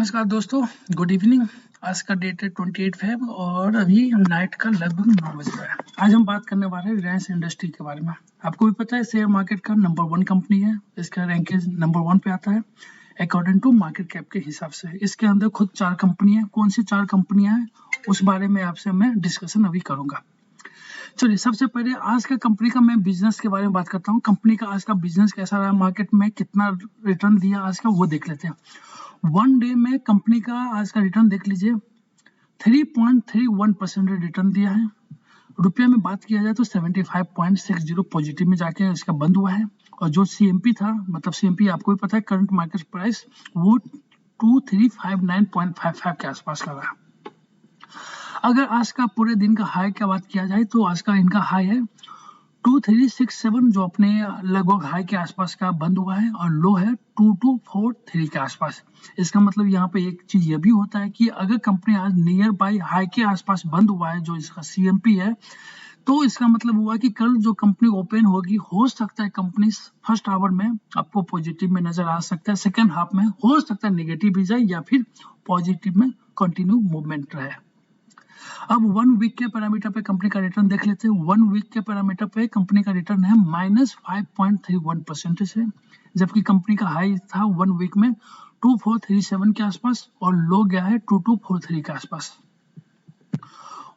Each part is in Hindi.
नमस्कार दोस्तों, गुड इवनिंग। आज का डेट है 28 फेब और अभी नाइट का लगभग 9 बज रहा है। आज हम बात करने वाले हैं रिलायंस इंडस्ट्री के बारे में। आपको भी पता है शेयर मार्केट का नंबर 1 कंपनी है, इसका रैंकेज नंबर 1 पे आता है अकॉर्डिंग टू मार्केट कैप के हिसाब से। इसके अंदर खुद 4 कंपनियां, कौन सी 4 कंपनियां हैं उस बारे में आपसे मैं डिस्कशन अभी करूंगा। चलिए, सबसे पहले आज का कंपनी का मैं बिजनेस के बारे में बात करता हूँ। कंपनी का आज का बिजनेस कैसा रहा, मार्केट में कितना रिटर्न दिया आज का, वो देख लेते हैं। 1 डे में कंपनी का आज का रिटर्न देख लीजिए, 3.31% रिटर्न दिया है। रुपये में बात किया जाए तो 75.60 पॉजिटिव में जाके इसका बंद हुआ है। और जो सीएमपी था, मतलब सीएमपी आपको भी पता है करंट मार्केट प्राइस, वो 2359.55 के आसपास का रहा। अगर आज का पूरे दिन का हाई का बात किया जाए तो आज का इनका हाई है 2367, जो अपने लगभग हाई के आसपास का बंद हुआ है, और लो है 2243 के आसपास। इसका मतलब यहाँ पे एक चीज ये भी होता है कि अगर कंपनी आज नियर बाय हाई के आसपास बंद हुआ है, जो इसका सीएमपी है, तो इसका मतलब हुआ कि कल जो कंपनी ओपन होगी, हो सकता है कंपनी फर्स्ट आवर में आपको पॉजिटिव में नजर आ सकता है, सेकेंड हाफ में हो सकता है नेगेटिव भी जाए या फिर पॉजिटिव में कंटिन्यू मूवमेंट रहे। अब 1 वीक के पैरामीटर पे कंपनी का रिटर्न देख लेते हैं। 1 वीक के पैरामीटर पे कंपनी का रिटर्न है -5.31% है, जबकि कंपनी का हाई था 1 वीक में 2437 के आसपास और लो गया है 2243 के आसपास।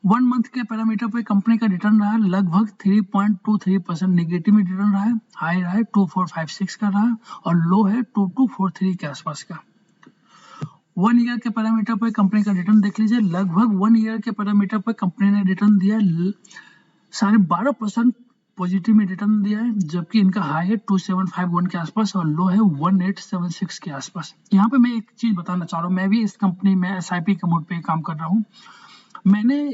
1 मंथ के पैरामीटर पे कंपनी का रिटर्न रहा लगभग 3.23% नेगेटिव में रिटर्न रहा है। हाई रहा है 2456 का रहा और लो है 2243 के आसपास का। 1 ईयर के पैरामीटर पर कंपनी का रिटर्न देख लीजिए। लगभग 1 ईयर के पैरामीटर पर कंपनी ने रिटर्न दिया 12.5% पॉजिटिव में रिटर्न दिया है, जबकि इनका हाई है 2751 के आसपास और लो है 1876 के आसपास। यहाँ पे मैं एक चीज बताना चाह रहा हूँ, मैं भी इस कंपनी में एसआईपी के मोड पे काम कर रहा हूँ। मैंने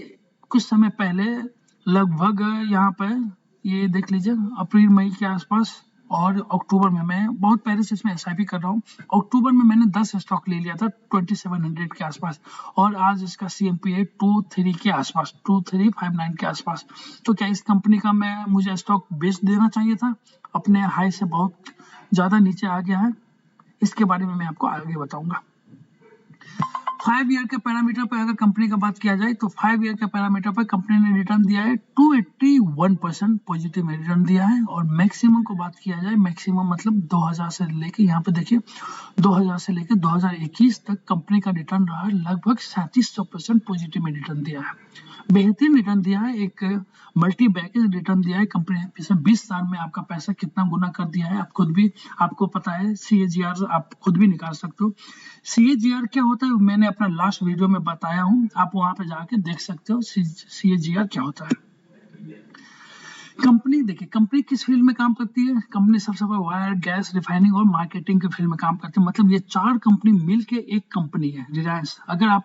कुछ समय पहले लगभग यहाँ पे ये देख लीजिए अप्रैल मई के आसपास और अक्टूबर में, मैं बहुत पहले से इसमें एसआईपी कर रहा हूँ। अक्टूबर में मैंने 10 स्टॉक ले लिया था 2700 के आसपास, और आज इसका सीएमपी है 23 के आसपास, 2359 के आसपास। तो क्या इस कंपनी का मुझे स्टॉक बेच देना चाहिए था? अपने हाई से बहुत ज्यादा नीचे आ गया है, इसके बारे में मैं आपको आगे बताऊंगा। 5 ईयर के पैरामीटर पर अगर कंपनी का बात किया जाए तो 5 ईयर के पैरामीटर पर कंपनी ने रिटर्न दिया है 281% पॉजिटिव में रिटर्न दिया है। और मैक्सिमम को बात किया जाए, मैक्सिमम मतलब 2000 से लेके, यहाँ पे देखिए 2000 से लेके 2021 तक कंपनी का रिटर्न रहा लगभग 3700% पॉजिटिव में रिटर्न दिया है। बेहतरीन रिटर्न दिया है, एक मल्टी बैगेज रिटर्न दिया है कंपनी ने। पिछले 20 साल में आपका पैसा कितना गुना कर दिया है, आप खुद भी, आपको पता है। CAGR आप खुद भी निकाल सकते हो। CAGR क्या होता है मैंने अपना लास्ट वीडियो में बताया हूँ, आप वहां पे जाके देख सकते हो CAGR क्या होता है। कंपनी देखिए, कंपनी किस फील्ड में काम करती है। कंपनी सबसे पहले वायर, गैस, रिफाइनिंग और मार्केटिंग के फील्ड में काम करती है। मतलब ये 4 कंपनी मिलके एक कंपनी है रिलायंस। अगर आप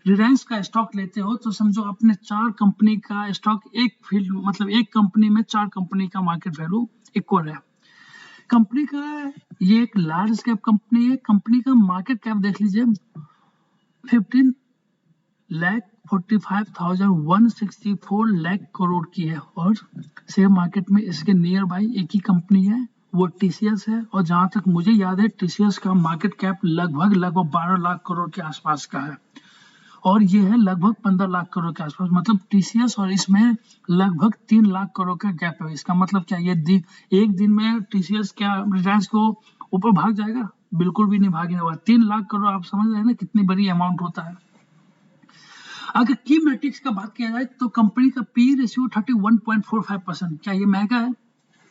रिलायंस का स्टॉक लेते हो तो समझो आपने 4 कंपनी का स्टॉक एक फील्ड, मतलब एक कंपनी में 4 कंपनी का मार्केट वैल्यू इक्वल है। कंपनी का ये एक लार्ज कैप कंपनी है। कंपनी का मार्केट कैप देख लीजिए 15,45,164 लाख करोड़ की है, और शेयर मार्केट में इसके नियर बाई एक ही कंपनी है, वो TCS है। और जहां तक मुझे याद है TCS का मार्केट कैप लगभग 12 लाख करोड़ के आसपास का है, और ये है लगभग 15 लाख करोड़ के आसपास। मतलब TCS और इसमें लगभग 3 लाख करोड़ का गैप है। इसका मतलब क्या, ये एक दिन में TCS क्या रिलायंस को ऊपर भाग जाएगा? बिल्कुल भी नहीं भागने वाला। 3 लाख करोड़, आप समझ रहे हैं ना कितनी बड़ी अमाउंट होता है। अगर की मैट्रिक्स का बात किया जाए तो कंपनी का पी रेशियो 31.45%। क्या ये महंगा है?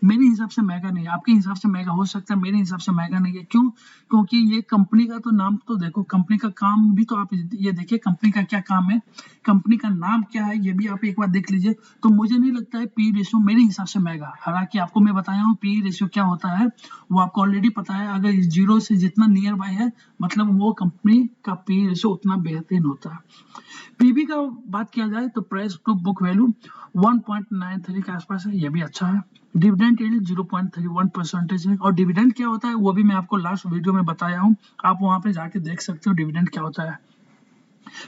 मेरे हिसाब से महंगा नहीं है। आपके हिसाब से महंगा हो सकता है, मेरे हिसाब से महंगा नहीं है। क्यों? क्योंकि ये कंपनी का तो नाम तो देखो, कंपनी का काम भी तो आप ये देखिए कंपनी का क्या काम है, कंपनी का नाम क्या है, ये भी आप एक बार देख लीजिए। तो मुझे नहीं लगता है पी रेशियो मेरे हिसाब से महंगा। हालांकि आपको मैं बताया हूँ पी रेशियो क्या होता है, वो आपको ऑलरेडी पता है। अगर 0 से जितना नियर बाय है, मतलब वो कंपनी का पी रेशियो उतना बेहतरीन होता है। पीबी का बात किया जाए तो प्राइस टू बुक वैल्यू 1.93 के आसपास है, ये भी अच्छा है। डिविडेंड यील्ड 0.31% है, और डिविडेंड क्या होता है वो भी मैं आपको लास्ट वीडियो में बताया हूँ, आप वहां पे जाके देख सकते हो डिविडेंड क्या होता है।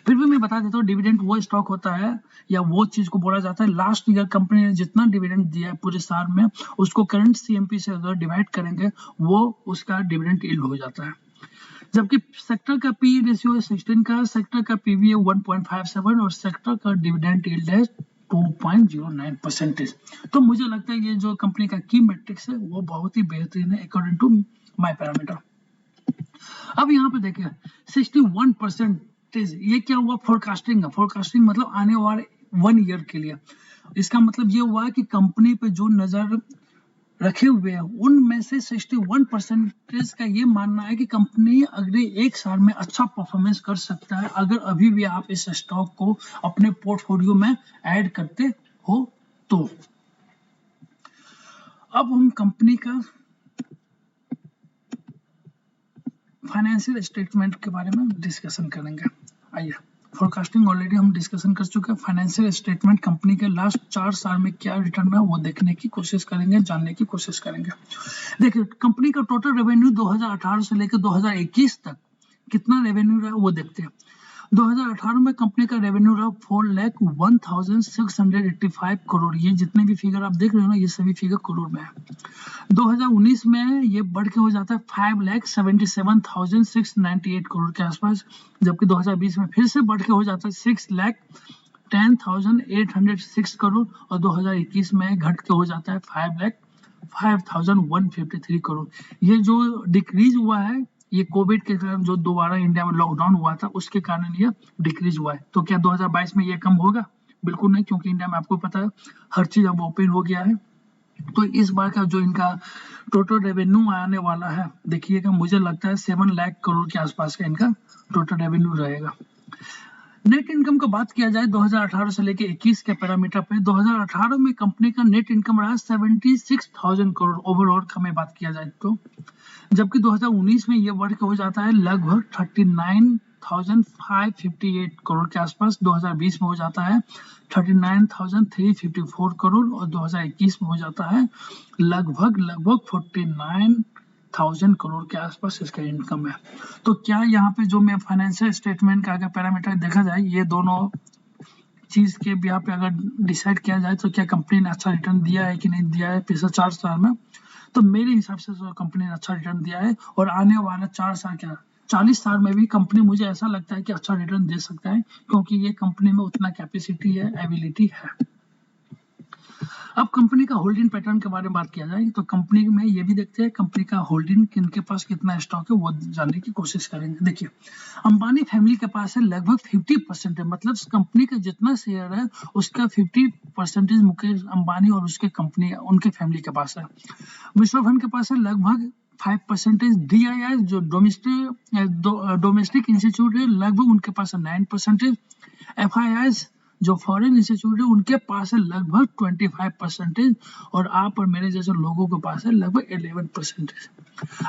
फिर भी मैं बता देता हूँ, डिविडेंड वो स्टॉक होता है या वो चीज को बोला जाता है, लास्ट ईयर कंपनी ने जितना डिविडेंड दिया है पूरे साल में, उसको करंट CMP से अगर डिवाइड करेंगे, वो उसका डिविडेंड यील्ड हो जाता है। जबकि सेक्टर का पी रेशियो है 16 का, सेक्टर का पीवी है 1.57 और सेक्टर का डिविडेंड यील्ड है 2.09%। तो मुझे लगता है ये जो कंपनी का की मैट्रिक्स है वो बहुत ही बेहतरीन है अकॉर्डिंग टू माय पैरामीटर। अब यहाँ पे देखिए 61%, ये क्या हुआ, फोरकास्टिंग है। फोरकास्टिंग मतलब आने वाले 1 ईयर के लिए। इसका मतलब ये हुआ कि कंपनी पे जो नजर रखे हुए हैं उनमें से 61% का ये मानना है कि कंपनी अगले 1 साल में अच्छा परफॉर्मेंस कर सकता है अगर अभी भी आप इस स्टॉक को अपने पोर्टफोलियो में ऐड करते हो तो। अब हम कंपनी का फाइनेंशियल स्टेटमेंट के बारे में डिस्कशन करेंगे। आइए, फोरकास्टिंग ऑलरेडी हम डिस्कशन कर चुके हैं। फाइनेंशियल स्टेटमेंट कंपनी के लास्ट 4 साल में क्या रिटर्न है वो देखने की कोशिश करेंगे, जानने की कोशिश करेंगे। देखिए, कंपनी का टोटल रेवेन्यू 2018 से लेकर 2021 तक कितना रेवेन्यू रहा वो देखते हैं। 2018 में कंपनी का रेवेन्यू रहा 4,01,685 करोड़। ये जितने भी फिगर आप देख रहे हो ना, ये सभी फिगर करोड़ में है। 2019 में ये बढ़ के हो जाता है 5,77,698 करोड़ के आसपास, जबकि 2020 में फिर से बढ़ के हो जाता है 6,10,806 करोड़ और 2021 में घट के हो जाता है 5,0153 करोड़। ये जो डिक्रीज हुआ है ये कोविड के कारण, जो दोबारा इंडिया में लॉकडाउन हुआ था उसके कारण ये डिक्रीज हुआ है। तो क्या 2022 में ये कम होगा? बिल्कुल नहीं, क्योंकि इंडिया में आपको पता है हर चीज अब ओपन हो गया है। तो इस बार का जो इनका टोटल रेवेन्यू आने वाला है, देखिएगा, मुझे लगता है 7 लाख करोड़ के आसपास का इनका टोटल रेवेन्यू रहेगा। नेट इनकम का बात किया जाए 2018 से लेकर 21 के पैरामीटर पे, 2018 में कंपनी का नेट इनकम रहा 76,000 करोड़ ओवरऑल का मैं बात किया जाए तो, जबकि 2019 में ये बढ़ के हो जाता है लगभग 39,558 करोड़ के आसपास। 2020 में हो जाता है 39,354 करोड़ और 2021 में हो जाता है लगभग 49,000 करोड़ के आसपास इसका इनकम है। तो क्या यहाँ पे जो मैं फाइनेंशियल स्टेटमेंट का अगर पैरामीटर देखा जाए, ये दोनों चीज के यहाँ पे अगर डिसाइड किया जाए तो क्या कंपनी ने अच्छा रिटर्न दिया है कि नहीं दिया है पिछले 4 साल में, तो मेरे हिसाब से तो कंपनी ने अच्छा रिटर्न दिया है। और आने वाला 4 साल क्या 40 साल में भी कंपनी, मुझे ऐसा लगता है कि अच्छा रिटर्न दे सकता है, क्योंकि ये कंपनी में उतना कैपेसिटी है, एबिलिटी है। अब कंपनी का होल्डिंग पैटर्न के बारे में बात किया जाए तो कंपनी में ये भी देखते हैं कंपनी का होल्डिंग किनके पास कितना स्टॉक है वो जानने की कोशिश करेंगे। देखिए, अंबानी फैमिली के पास है लगभग 50% है, मतलब कंपनी का जितना शेयर है उसका 50% मुकेश अंबानी और उसके कंपनी उनके फैमिली के पास है। विश्व फंड के पास है लगभग 5%। DII जो डोमेस्टिक इंस्टीट्यूट है लगभग उनके पास है 9%। FIIs जो फॉरेन इंस्टीट्यूट है उनके पास है लगभग 25% और आप और मेरे जैसे लोगों के पास है लगभग 11%।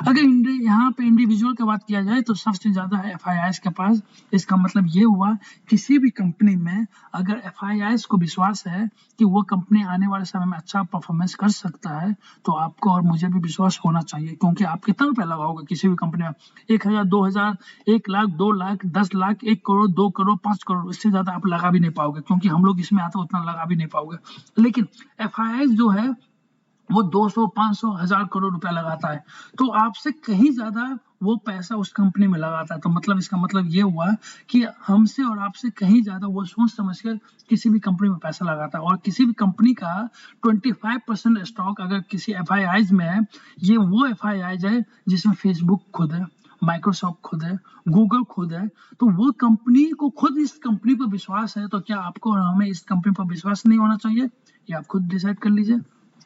अगर यहाँ पे इंडिविजुअल की बात किया जाए तो सबसे ज्यादा है FIIs के पास। इसका मतलब ये हुआ किसी भी कंपनी में अगर FIIs को विश्वास है कि वो कंपनी आने वाले समय में अच्छा परफॉर्मेंस कर सकता है तो आपको और मुझे भी विश्वास होना चाहिए, क्योंकि आप कितना रुपया लगाओगे किसी भी कंपनी में? 1,000, 2,000, 1 लाख, 2 लाख, 10 लाख, 1 करोड़, 2 करोड़, 5 करोड़, इससे ज्यादा आप लगा भी नहीं पाओगे, क्योंकि हम लोग इसमें आते उतना लगा भी नहीं पाओगे। लेकिन FIIs जो है वो 200, 500, 1,000 करोड़ रुपया लगाता है, तो आपसे कहीं ज्यादा वो पैसा उस कंपनी में लगाता है। तो मतलब इसका मतलब ये हुआ कि हमसे और आपसे कहीं ज्यादा वो सोच समझ कर किसी भी कंपनी में पैसा लगाता है। और किसी भी कंपनी का 25% स्टॉक अगर किसी FIIs में है, ये वो FIIs है जिसमें फेसबुक खुद है, माइक्रोसॉफ्ट खुद है, गूगल खुद है, तो वो कंपनी को खुद इस कंपनी पर विश्वास है। तो क्या आपको और हमें इस कंपनी पर विश्वास नहीं होना चाहिए? ये आप खुद डिसाइड कर लीजिए,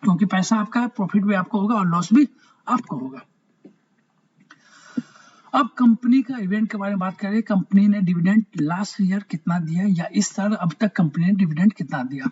क्योंकि पैसा आपका है, प्रॉफिट भी आपको होगा और लॉस भी आपको होगा। अब कंपनी का इवेंट के बारे में बात करें, कंपनी ने डिविडेंड लास्ट ईयर कितना दिया या इस साल अब तक कंपनी ने डिविडेंड कितना दिया।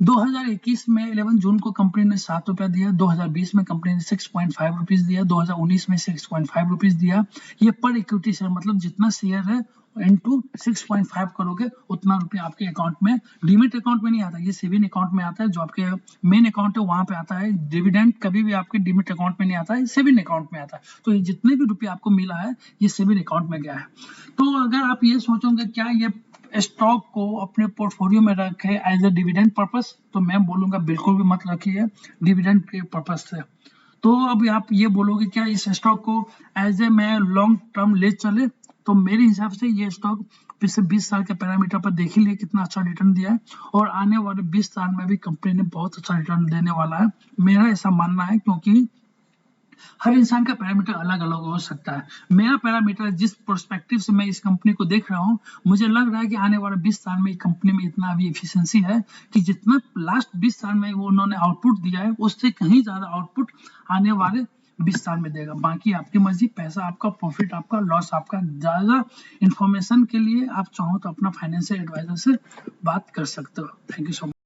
2021 में 11 जून को कंपनी ने 7 रुपया दिया, 2020 में कंपनी ने 6.5 रुपीज दिया, 2019 में 6.5 रुपीज दिया। ये पर इक्विटी शेयर, मतलब जितना शेयर है इनटू 6.5 करोगे उतना रुपया आपके अकाउंट में, डीमेट अकाउंट में नहीं आता, ये सेविंग अकाउंट में आता है, जो आपके मेन अकाउंट है वहां पे आता है। डिविडेंड कभी भी आपके डीमेट अकाउंट में नहीं आता है, सेविंग अकाउंट में आता है। तो ये जितने भी रुपये आपको मिला है ये सेविंग अकाउंट में गया है। तो अगर आप ये सोचोगे क्या ये स्टॉक को अपने पोर्टफोलियो में रखे एज ए डिविडेंड पर्पस, तो मैं बोलूंगा बिल्कुल भी मत रखिए डिविडेंड के पर्पस से। तो अब आप ये बोलोगे क्या इस स्टॉक को एज ए मैं लॉन्ग टर्म ले चले, तो मेरे हिसाब से ये स्टॉक पिछले 20 साल के पैरामीटर पर देख ही लिए कितना अच्छा रिटर्न दिया है, और आने वाले 20 साल में भी कंपनी ने बहुत अच्छा रिटर्न देने वाला है, मेरा ऐसा मानना है। क्योंकि हर इंसान का पैरामीटर अलग अलग हो सकता है। मेरा पैरामीटर जिस पर्सपेक्टिव से मैं इस कंपनी को देख रहा हूँ, मुझे लग रहा है कि आने वाले 20 साल में कंपनी में इतना अभी एफिशिएंसी है कि जितना लास्ट 20 साल में वो उन्होंने आउटपुट दिया है, उससे कहीं ज्यादा आउटपुट आने वाले 20 साल में देगा। बाकी आपकी मर्जी, पैसा आपका, प्रॉफिट आपका, लॉस आपका। ज्यादा इंफॉर्मेशन के लिए आप चाहो तो अपना फाइनेंशियल एडवाइजर से बात कर सकते हो। Thank you so much.